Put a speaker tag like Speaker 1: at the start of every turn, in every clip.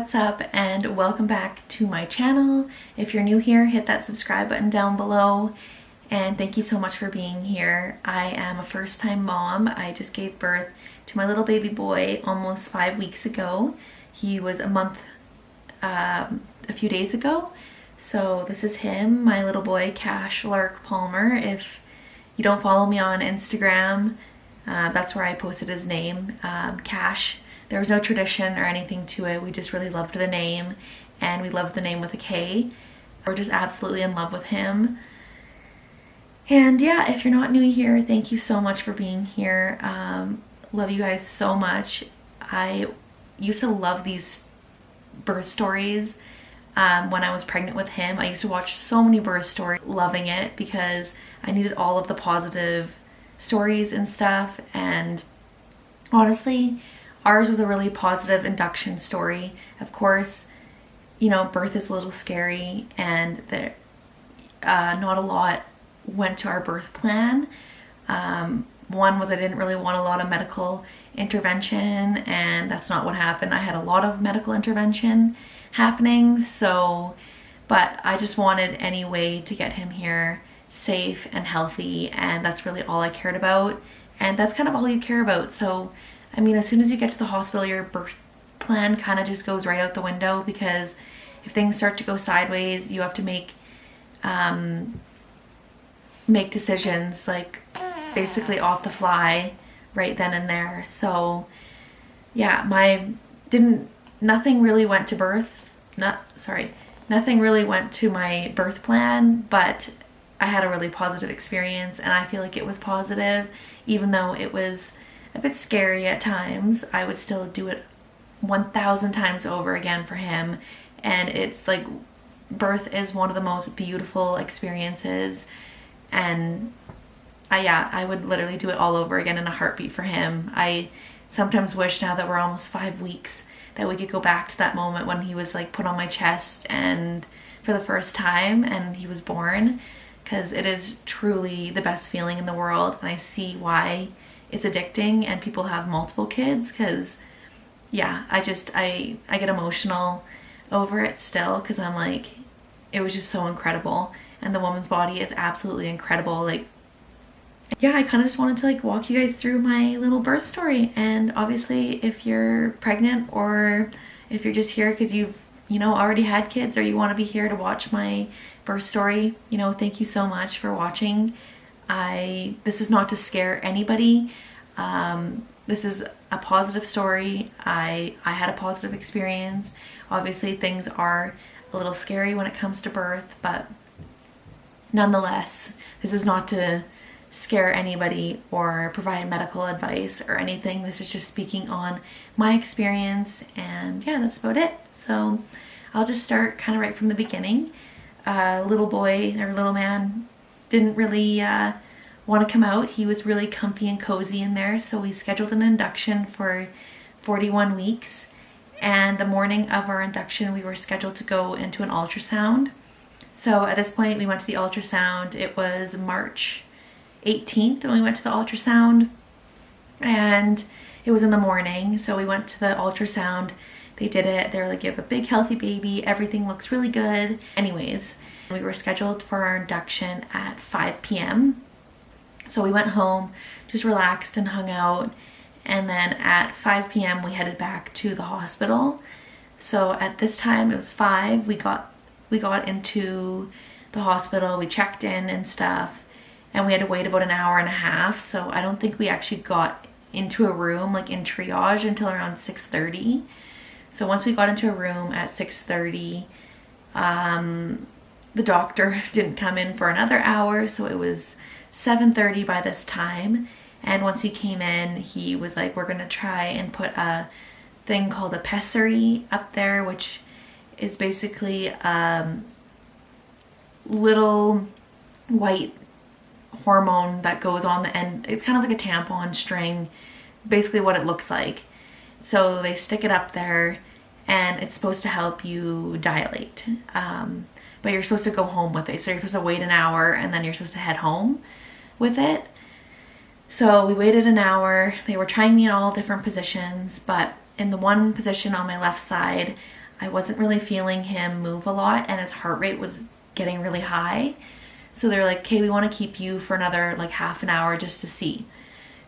Speaker 1: what's up, and welcome back to my channel. If you're new here, hit that subscribe button down below, and thank you so much for being here. I am a first-time mom. I just gave birth to my little baby boy almost 5 weeks ago. He was a month a few days ago. So this is him, my little boy, Cash Lark Palmer. If you don't follow me on Instagram, that's where I posted his name, Cash. There was no tradition or anything to it. We just really loved the name, and we loved the name with a K. We're just absolutely in love with him. And yeah, if you're not new here, thank you so much for being here. Love you guys so much. I used to love these birth stories. When I was pregnant with him, I used to watch so many birth stories, loving it because I needed all of the positive stories and stuff. And honestly, ours was a really positive induction story. Of course, you know, birth is a little scary, and there, not a lot went to our birth plan. One was I didn't really want a lot of medical intervention, and that's not what happened. I had a lot of medical intervention happening, but I just wanted any way to get him here safe and healthy, and that's really all I cared about, and that's kind of all you care about. So I mean, as soon as you get to the hospital, your birth plan kind of just goes right out the window, because if things start to go sideways, you have to make decisions like basically off the fly right then and there. So yeah, nothing really went to birth. Nothing really went to my birth plan, but I had a really positive experience, and I feel like it was positive, even though it was a bit scary at times. I would still do it 1,000 times over again for him. And it's like, birth is one of the most beautiful experiences, and I would literally do it all over again in a heartbeat for him. I sometimes wish, now that we're almost 5 weeks, that we could go back to that moment when he was like put on my chest and for the first time and he was born, because it is truly the best feeling in the world. And I see why it's addicting and people have multiple kids, because yeah, I get emotional over it still, because I'm like, it was just so incredible, and the woman's body is absolutely incredible. Like, yeah, I kind of just wanted to like walk you guys through my little birth story. And obviously, if you're pregnant, or if you're just here because you've already had kids, or you want to be here to watch my birth story, thank you so much for watching. This is not to scare anybody. This is a positive story. I had a positive experience. Obviously, things are a little scary when it comes to birth, but nonetheless, this is not to scare anybody or provide medical advice or anything. This is just speaking on my experience, and yeah, that's about it. So I'll just start kind of right from the beginning. Little boy, or little man, didn't really want to come out. He was really comfy and cozy in there, so we scheduled an induction for 41 weeks, and the morning of our induction we were scheduled to go into an ultrasound. So at this point we went to the ultrasound. It was March 18th when we went to the ultrasound, and it was in the morning. So we went to the ultrasound, they did it, they were like, you have a big healthy baby, everything looks really good. Anyways, we were scheduled for our induction at 5 p.m. So we went home, just relaxed and hung out, and then at 5 p.m. we headed back to the hospital. So at this time, it was 5, we got into the hospital, we checked in and stuff, and we had to wait about an hour and a half. So I don't think we actually got into a room like in triage until around 6:30. So once we got into a room at 6:30, the doctor didn't come in for another hour, so it was 7:30 by this time. And once he came in, he was like, we're gonna try and put a thing called a pessary up there, which is basically little white hormone that goes on the end. It's kind of like a tampon string, basically what it looks like. So they stick it up there, and it's supposed to help you dilate, but you're supposed to go home with it. So you're supposed to wait an hour, and then you're supposed to head home with it. So we waited an hour. They were trying me in all different positions, but in the one position on my left side, I wasn't really feeling him move a lot, and his heart rate was getting really high. So they were like, okay, we want to keep you for another like half an hour just to see.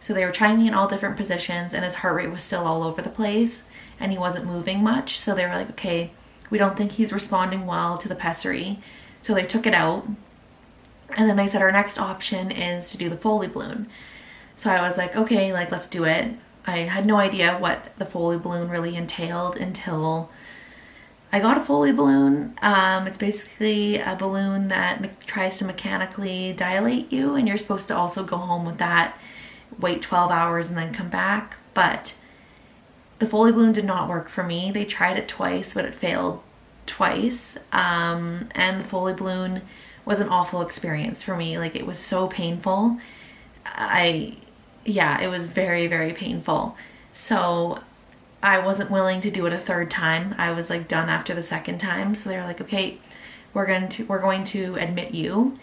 Speaker 1: So they were trying me in all different positions, and his heart rate was still all over the place, and he wasn't moving much. So they were like, okay, we don't think he's responding well to the pessary. So they took it out, and then they said our next option is to do the Foley balloon. So I was like, okay, like let's do it. I had no idea what the Foley balloon really entailed until I got a Foley balloon. It's basically a balloon that tries to mechanically dilate you, and you're supposed to also go home with that, wait 12 hours and then come back. But the Foley balloon did not work for me. They tried it twice, but it failed twice. And the Foley balloon was an awful experience for me. Like, it was so painful. Yeah, it was very, very painful. So I wasn't willing to do it a third time. I was like done after the second time. So they were like, okay, we're going to admit you.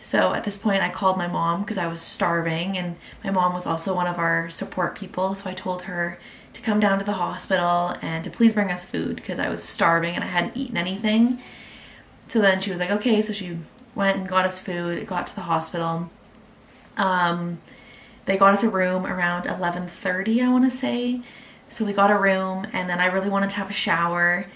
Speaker 1: So at this point I called my mom because I was starving, and my mom was also one of our support people. So I told her to come down to the hospital and to please bring us food because I was starving and I hadn't eaten anything. So then she was like, okay. So she went and got us food. It got to the hospital. They got us a room around 11:30, I want to say. So we got a room, and then I really wanted to have a shower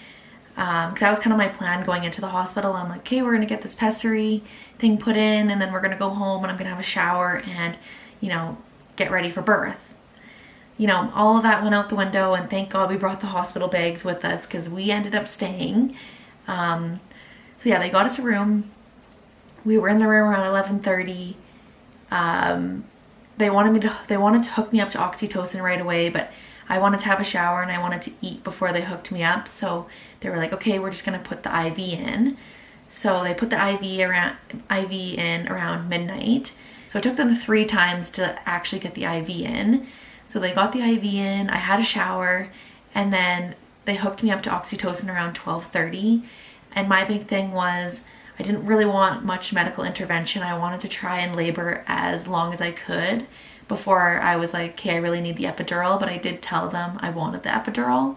Speaker 1: because that was kind of my plan going into the hospital. I'm like, okay, we're gonna get this pessary thing put in, and then we're gonna go home and I'm gonna have a shower and, you know, get ready for birth. You know, all of that went out the window, and thank God we brought the hospital bags with us because we ended up staying. So yeah, they got us a room. We were in the room around 11:30. They wanted to hook me up to oxytocin right away, but I wanted to have a shower and I wanted to eat before they hooked me up. So they were like, okay, we're just gonna put the IV in. So they put the IV in around midnight. So it took them 3 times to actually get the IV in. So they got the IV in, I had a shower, and then they hooked me up to oxytocin around 12:30. And my big thing was, I didn't really want much medical intervention. I wanted to try and labor as long as I could before I was like, okay, I really need the epidural. But I did tell them I wanted the epidural.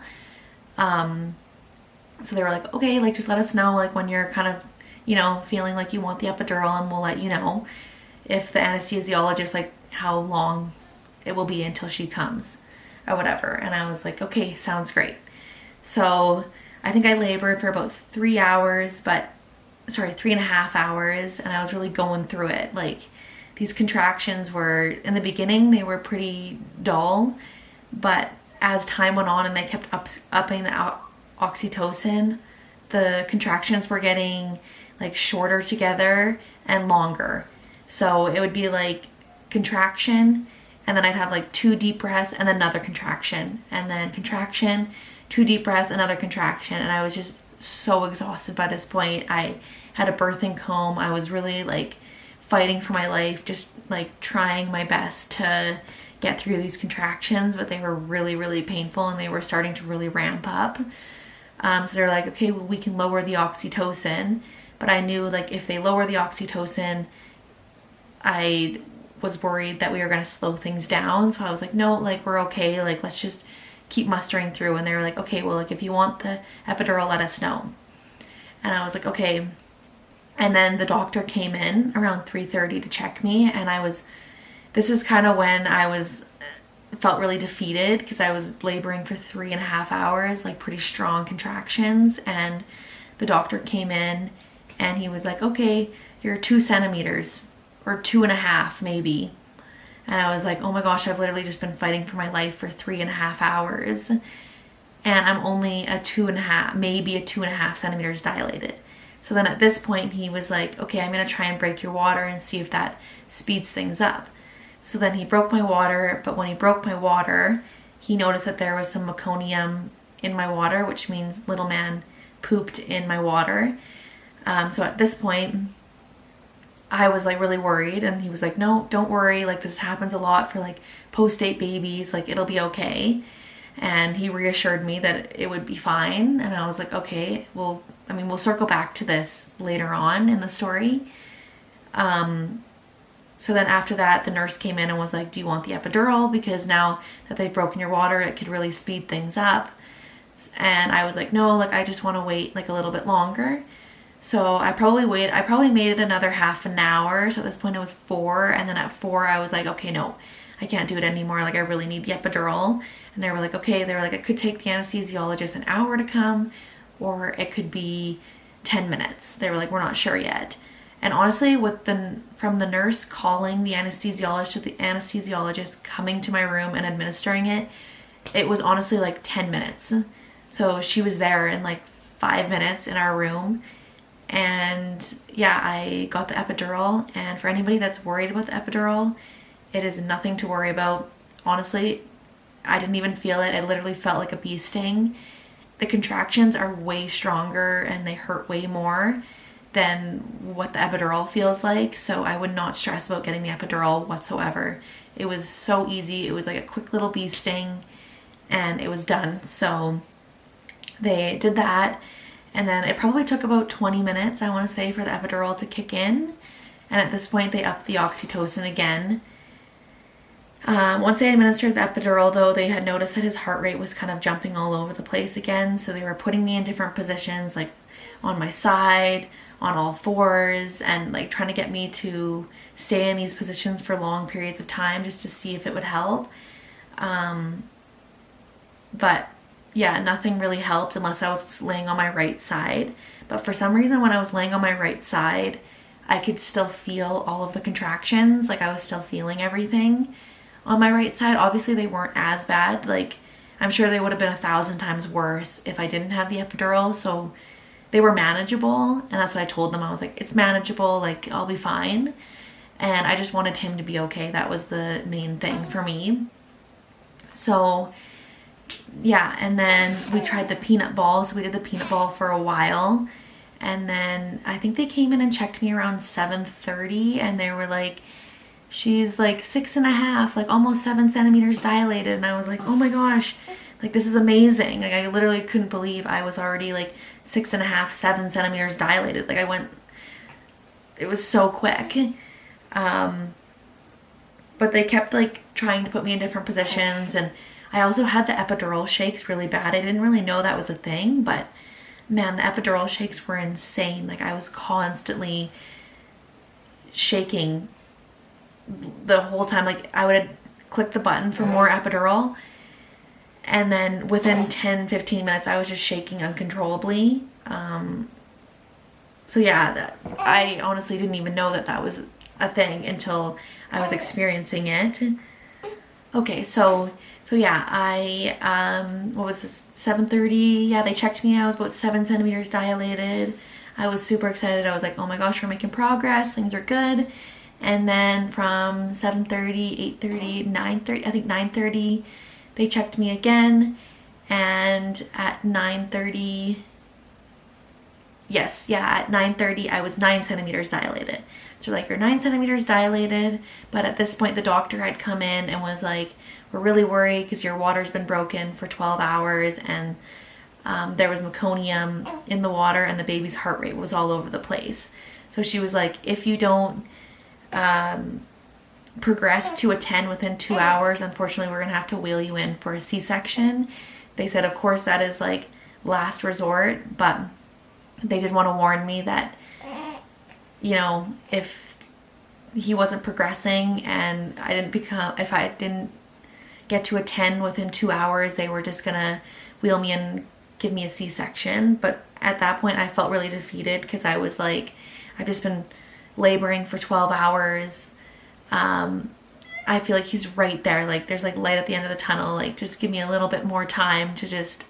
Speaker 1: So they were like, okay, like just let us know like when you're kind of, you know, feeling like you want the epidural, and we'll let you know if the anesthesiologist, like how long it will be until she comes or whatever. And I was like, okay, sounds great. So I think I labored for about 3 hours, 3.5 hours, and I was really going through it. Like, these contractions were, in the beginning, they were pretty dull, but as time went on and they kept upping the oxytocin, the contractions were getting like shorter together and longer. So it would be like contraction, and then I'd have like 2 deep breaths and another contraction, and then contraction, 2 deep breaths, another contraction. And I was just so exhausted by this point. I had a birthing comb. I was really like fighting for my life, just like trying my best to get through these contractions, but they were really, really painful, and they were starting to really ramp up. So they're like, okay, well, we can lower the oxytocin. But I knew like if they lower the oxytocin, I was worried that we were going to slow things down. So I was like, no, like we're okay. Like, let's just keep mustering through. And they were like, okay, well, like if you want the epidural, let us know. And I was like, okay. And then the doctor came in around 3:30 to check me, and this is kind of when I felt really defeated because I was laboring for 3.5 hours, like pretty strong contractions. And the doctor came in and he was like, okay, you're 2 centimeters or 2.5 maybe. And I was like, oh my gosh, I've literally just been fighting for my life for 3.5 hours, and I'm only a 2.5, maybe a 2.5 centimeters dilated. So then at this point he was like, okay, I'm gonna try and break your water and see if that speeds things up. So then he broke my water, but when he broke my water, he noticed that there was some meconium in my water, which means little man pooped in my water. So at this point, I was like really worried, and he was like, no, don't worry, like this happens a lot for like post-date babies, like it'll be okay. And he reassured me that it would be fine. And I was like, okay, well, I mean, we'll circle back to this later on in the story. So then after that, the nurse came in and was like, do you want the epidural? Because now that they've broken your water, it could really speed things up. And I was like, no, like I just want to wait like a little bit longer. So I probably made it another half an hour. So at this point it was 4, and then at 4 I was like, okay, no, I can't do it anymore. Like I really need the epidural. And they were like, okay, they were like, it could take the anesthesiologist an hour to come, or it could be 10 minutes. They were like, we're not sure yet. And honestly, from the nurse calling the anesthesiologist to the anesthesiologist coming to my room and administering it, it was honestly like 10 minutes. So she was there in like 5 minutes in our room. And yeah, I got the epidural. And for anybody that's worried about the epidural, it is nothing to worry about. Honestly, I didn't even feel it. It literally felt like a bee sting. The contractions are way stronger and they hurt way more than what the epidural feels like. So I would not stress about getting the epidural whatsoever. It was so easy. It was like a quick little bee sting and it was done. So they did that. And then it probably took about 20 minutes, I want to say, for the epidural to kick in. And at this point, they upped the oxytocin again. Once they administered the epidural, though, they had noticed that his heart rate was kind of jumping all over the place again. So they were putting me in different positions, like on my side, on all fours, and like trying to get me to stay in these positions for long periods of time just to see if it would help. But yeah, nothing really helped unless I was laying on my right side. But for some reason, when I was laying on my right side, I could still feel all of the contractions. Like I was still feeling everything on my right side. Obviously, they weren't as bad. Like I'm sure they would have been 1,000 times worse if I didn't have the epidural. So they were manageable. And that's what I told them. I was like, it's manageable. Like I'll be fine. And I just wanted him to be okay. That was the main thing for me. So yeah, and then we tried the peanut ball. So we did the peanut ball for a while. And then I think they came in and checked me around 7:30, and they were like, she's like 6.5, like almost 7 centimeters dilated. And I was like, oh my gosh, like this is amazing. Like I literally couldn't believe I was already like 6.5, 7 centimeters dilated. Like it was so quick. But they kept like trying to put me in different positions, and I also had the epidural shakes really bad. I didn't really know that was a thing, but man, the epidural shakes were insane. Like I was constantly shaking the whole time. Like I would click the button for more epidural, and then within 10-15 minutes I was just shaking uncontrollably. So yeah, I honestly didn't even know that that was a thing until I was experiencing it. Okay, so yeah, what was this, 7:30? Yeah, they checked me. I was about 7 centimeters dilated. I was super excited. I was like, oh my gosh, we're making progress. Things are good. And then from 7:30, 8:30, 9:30, I think 9:30, they checked me again. And at 9:30, yes, yeah, at 9:30, I was 9 centimeters dilated. So like, you're 9 centimeters dilated. But at this point, the doctor had come in and was like, we're really worried because your water's been broken for 12 hours and there was meconium in the water and the baby's heart rate was all over the place. So she was like, if you don't progress to a 10 within 2 hours, unfortunately, we're going to have to wheel you in for a C-section. They said, of course, that is like last resort, but they did want to warn me that, you know, if he wasn't progressing and if I didn't get to a 10 within 2 hours, they were just gonna wheel me in, give me a C-section. But at that point I felt really defeated because I was like, I've just been laboring for 12 hours. I feel like he's right there. Like there's like light at the end of the tunnel. Like just give me a little bit more time to just,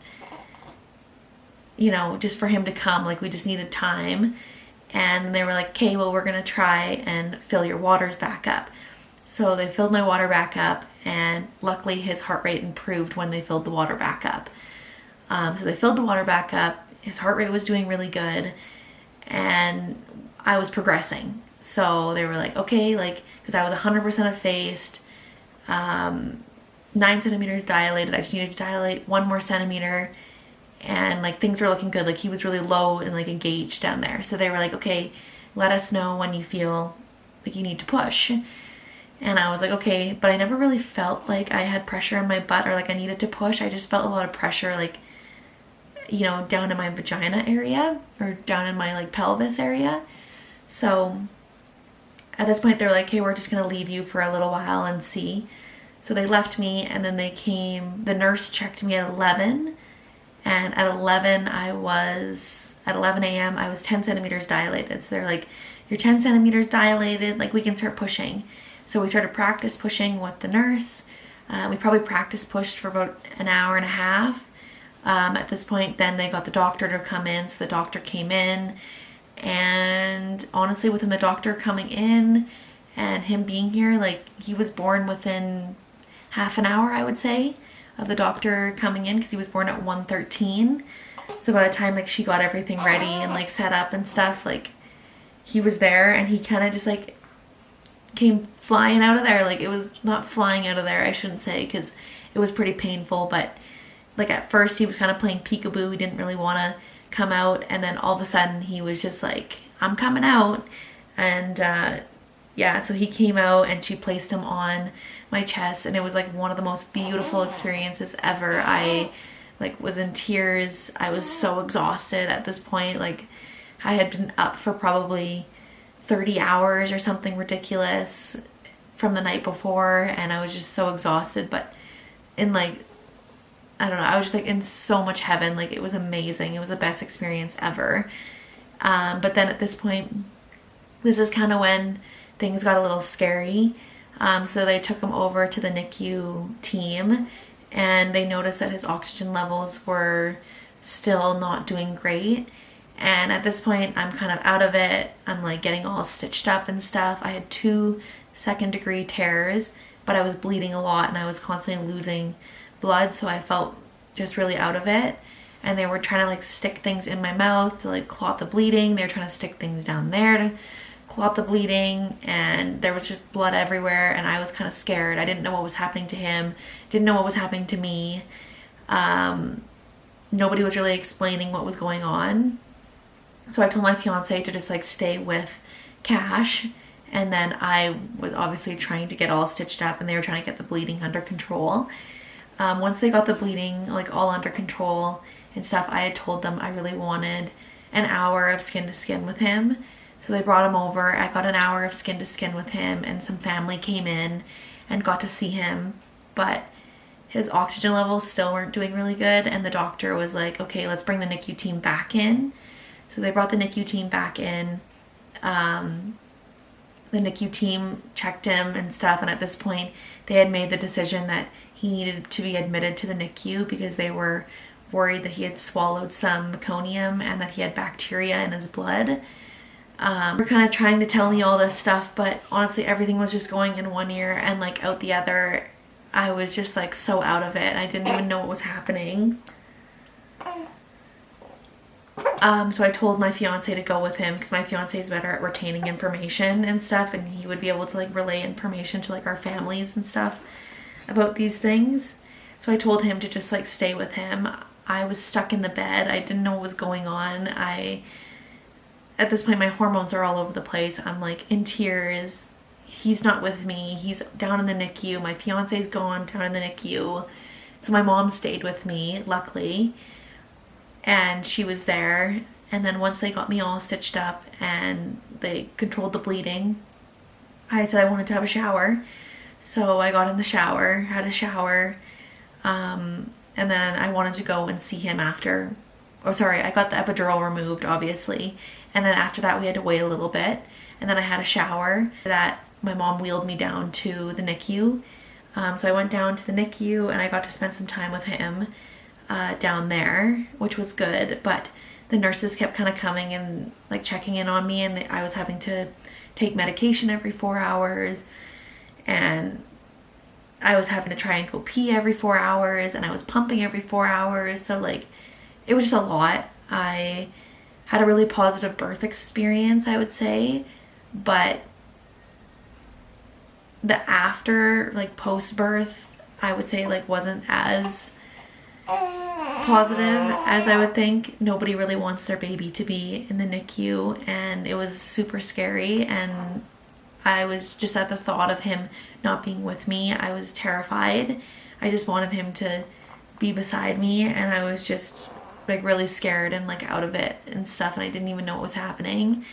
Speaker 1: you know, just for him to come. Like we just needed time. And they were like, okay, well, we're gonna try and fill your waters back up. So they filled my water back up, and luckily his heart rate improved when they filled the water back up. So they filled the water back up, his heart rate was doing really good, and I was progressing. So they were like, okay, like, because I was 100% effaced, 9 centimeters dilated, I just needed to dilate 1 more centimeter, and like things were looking good. Like he was really low and like engaged down there. So they were like, okay, let us know when you feel like you need to push. And I was like, okay, but I never really felt like I had pressure in my butt or like I needed to push. I just felt a lot of pressure like you know, down in my vagina area, or down in my like pelvis area. So at this point they're like, hey, we're just gonna leave you for a little while and see. So they left me, and then they came, the nurse checked me at 11, and at 11 at 11 a.m. I was 10 centimeters dilated. So they're like, you're 10 centimeters dilated, like we can start pushing. So we started practice pushing with the nurse. We probably practice pushed for about an hour and a half. At this point, then they got the doctor to come in. So the doctor came in, and honestly, within the doctor coming in and him being here, like he was born within half an hour, I would say, of the doctor coming in, because he was born at 1:13. So by the time like she got everything ready and like set up and stuff, like he was there, and he kind of just like came flying out of there. Like, it was not flying out of there, I shouldn't say, because it was pretty painful, but like at first he was kind of playing peekaboo. He didn't really want to come out, and then all of a sudden he was just like, I'm coming out. And yeah, so he came out, and she placed him on my chest, and it was like one of the most beautiful experiences ever. I like was in tears. I was so exhausted at this point. Like, I had been up for probably 30 hours or something ridiculous from the night before, and I was just so exhausted, but in like, I don't know, I was just like in so much heaven. Like, it was amazing. It was the best experience ever. But then at this point, this is kind of when things got a little scary. So they took him over to the NICU team, and they noticed that his oxygen levels were still not doing great. And at this point, I'm kind of out of it. I'm like getting all stitched up and stuff. I had 2 second-degree tears, but I was bleeding a lot, and I was constantly losing blood, so I felt just really out of it. And they were trying to like stick things in my mouth to like clot the bleeding. They were trying to stick things down there to clot the bleeding, and there was just blood everywhere, and I was kind of scared. I didn't know what was happening to him, didn't know what was happening to me. Nobody was really explaining what was going on. So I told my fiance to just like stay with Cash, and then I was obviously trying to get all stitched up, and they were trying to get the bleeding under control. Once they got the bleeding like all under control and stuff, I had told them I really wanted an hour of skin to skin with him. So they brought him over. I got an hour of skin to skin with him, and some family came in and got to see him, but his oxygen levels still weren't doing really good, and the doctor was like, okay, let's bring the NICU team back in. So they brought the NICU team back in. The NICU team checked him and stuff, and at this point they had made the decision that he needed to be admitted to the NICU because they were worried that he had swallowed some meconium and that he had bacteria in his blood. They're kind of trying to tell me all this stuff, but honestly everything was just going in one ear and like out the other. I was just like so out of it. I didn't even know what was happening. So I told my fiance to go with him because my fiance is better at retaining information and stuff, and he would be able to like relay information to like our families and stuff about these things. So I told him to just like stay with him. I was stuck in the bed. I didn't know what was going on. At this point my hormones are all over the place. I'm like in tears. He's not with me. He's down in the NICU. My fiance's gone down in the NICU. So my mom stayed with me, luckily, and she was there. And then once they got me all stitched up and they controlled the bleeding, I said I wanted to have a shower. So I got in the shower, had a shower, and then I wanted to go and see him after. Oh, sorry, I got the epidural removed, obviously. And then after that we had to wait a little bit. And then I had a shower that my mom wheeled me down to the NICU. So I went down to the NICU and I got to spend some time with him down there, which was good. But the nurses kept kind of coming and like checking in on me, and I was having to take medication every 4 hours, and I was having to try and go pee every 4 hours, and I was pumping every 4 hours. So like it was just a lot. I had a really positive birth experience, I would say, but the after, like post-birth, I would say like wasn't as positive as I would think. Nobody really wants their baby to be in the NICU, and it was super scary, and I was just at the thought of him not being with me, I was terrified. I just wanted him to be beside me, and I was just like really scared and like out of it and stuff, and I didn't even know what was happening.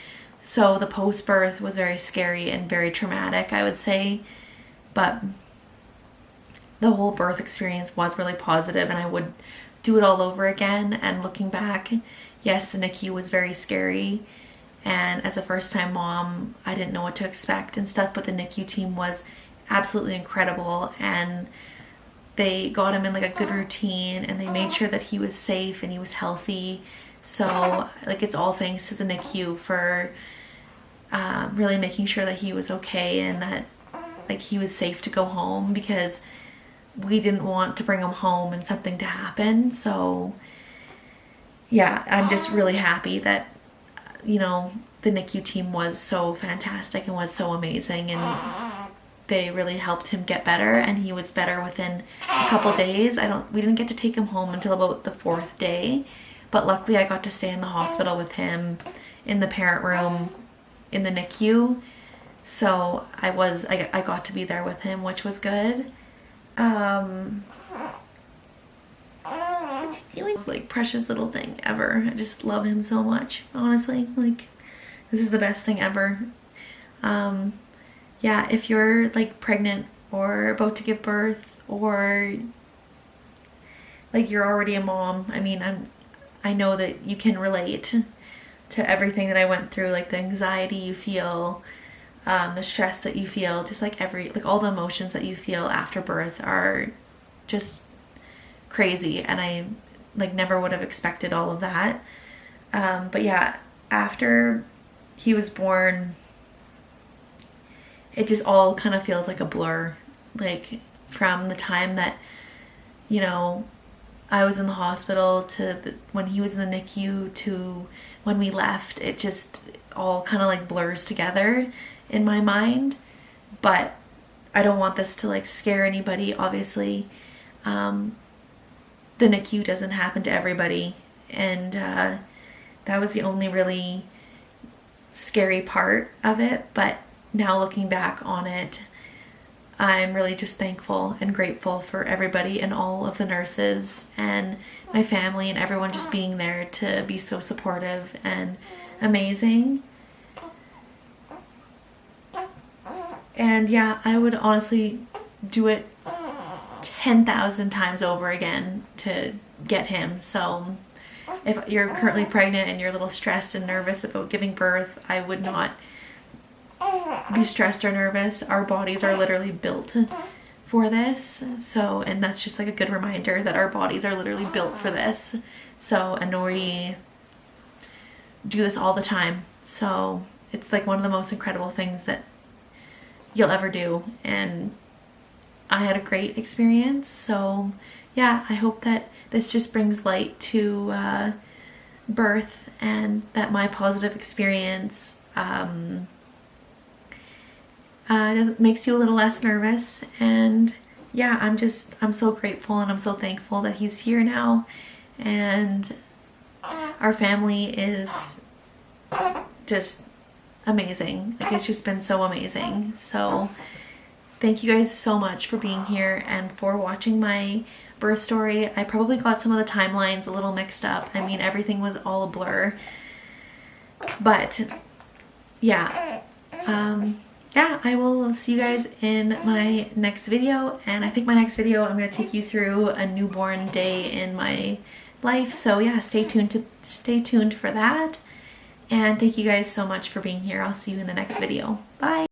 Speaker 1: So the post-birth was very scary and very traumatic, I would say, but the whole birth experience was really positive, and I would do it all over again. And looking back, yes, the NICU was very scary, and as a first-time mom, I didn't know what to expect and stuff, but the NICU team was absolutely incredible, and they got him in like a good routine, and they made sure that he was safe and he was healthy. So like it's all thanks to the NICU for really making sure that he was okay and that like he was safe to go home, because we didn't want to bring him home and something to happen. So yeah, I'm just really happy that, you know, the NICU team was so fantastic and was so amazing, and they really helped him get better, and he was better within a couple days. We didn't get to take him home until about the 4th day, but luckily I got to stay in the hospital with him in the parent room in the NICU. So I got to be there with him, which was good. It's like precious little thing ever. I just love him so much, honestly. Like, this is the best thing ever. Yeah, if you're like pregnant or about to give birth, or like you're already a mom, I mean, I know that you can relate to everything that I went through, like the anxiety you feel, the stress that you feel, just like all the emotions that you feel after birth are just crazy, and I like never would have expected all of that. But yeah, after he was born, it just all kind of feels like a blur. Like from the time that, you know, I was in the hospital to when he was in the NICU to when we left, it just all kind of like blurs together in my mind. But I don't want this to like scare anybody, obviously. The NICU doesn't happen to everybody, and that was the only really scary part of it. But now looking back on it, I'm really just thankful and grateful for everybody and all of the nurses and my family and everyone just being there to be so supportive and amazing. And yeah, I would honestly do it 10,000 times over again to get him. So if you're currently pregnant and you're a little stressed and nervous about giving birth, I would not be stressed or nervous. Our bodies are literally built for this. So, and that's just like a good reminder that our bodies are literally built for this. So, and we do this all the time. So it's like one of the most incredible things that you'll ever do. And I had a great experience. So yeah, I hope that this just brings light to birth, and that my positive experience makes you a little less nervous. And yeah, I'm so grateful and I'm so thankful that he's here now, and our family is just amazing. Like, it's just been so amazing. So thank you guys so much for being here and for watching my birth story. I probably got some of the timelines a little mixed up. I mean, everything was all a blur, but yeah, yeah, I will see you guys in my next video. And I think my next video, I'm going to take you through a newborn day in my life. So yeah, stay tuned for that. And thank you guys so much for being here. I'll see you in the next video. Bye.